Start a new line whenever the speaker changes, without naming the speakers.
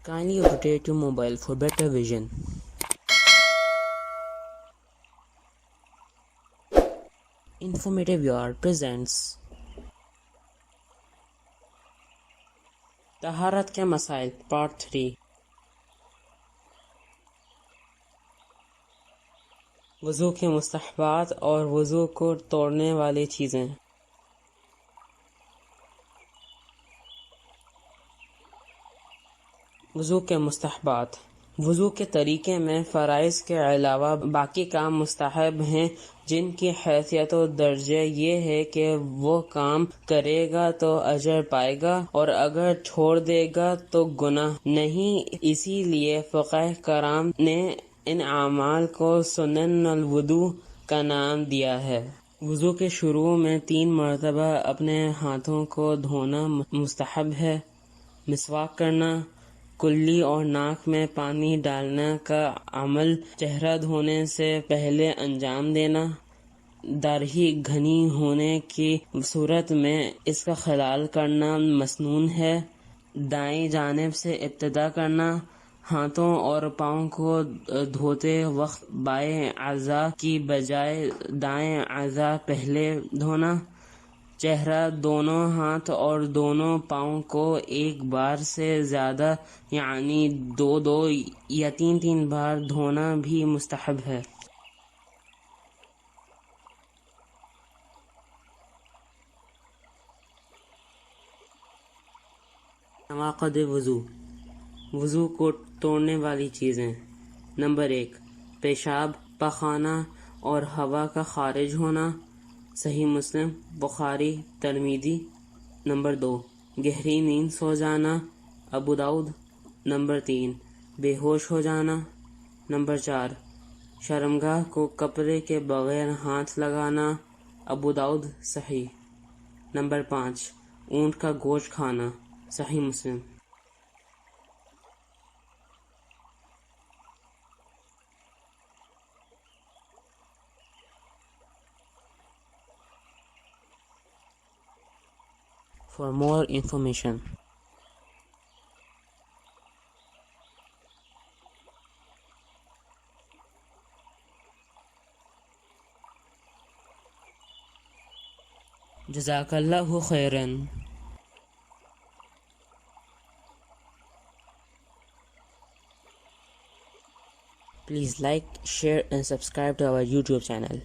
Kindly rotate your mobile for better vision. Informative Yard presents طہارت کے مسائل part 3. وضو کے مستحبات اور وضو کو توڑنے والی چیزیں. وضو کے مستحبات. وضو کے طریقے میں فرائض کے علاوہ باقی کام مستحب ہیں جن کی حیثیت و درجہ یہ ہے کہ وہ کام کرے گا تو اجر پائے گا اور اگر چھوڑ دے گا تو گناہ نہیں. اسی لیے فقہاء کرام نے ان اعمال کو سنن الوضو کا نام دیا ہے. وضو کے شروع میں 3 مرتبہ اپنے ہاتھوں کو دھونا مستحب ہے. مسواک کرنا، کلی اور ناک میں پانی ڈالنے کا عمل چہرہ دھونے سے پہلے انجام دینا. داڑھی گھنی ہونے کی صورت میں اس کا خلال کرنا مسنون ہے. دائیں جانب سے ابتدا کرنا. ہاتھوں اور پاؤں کو دھوتے وقت بائیں اعضاء کی بجائے دائیں اعضاء پہلے دھونا. چہرہ، دونوں ہاتھ اور دونوں پاؤں کو ایک بار سے زیادہ یعنی 2 یا 3 بار دھونا بھی مستحب ہے. نواقض وضو. وضو کو توڑنے والی چیزیں. نمبر 1، پیشاب، پخانہ اور ہوا کا خارج ہونا. صحیح مسلم، بخاری، ترمذی. نمبر 2، گہری نیند سو جانا. ابو داؤد. نمبر 3، بے ہوش ہو جانا. نمبر 4، شرمگاہ کو کپڑے کے بغیر ہاتھ لگانا. ابو داؤد صحیح. نمبر 5، اونٹ کا گوشت کھانا. صحیح مسلم. For more information, جزاک اللہ خیرن. Please like, share and subscribe to our YouTube channel.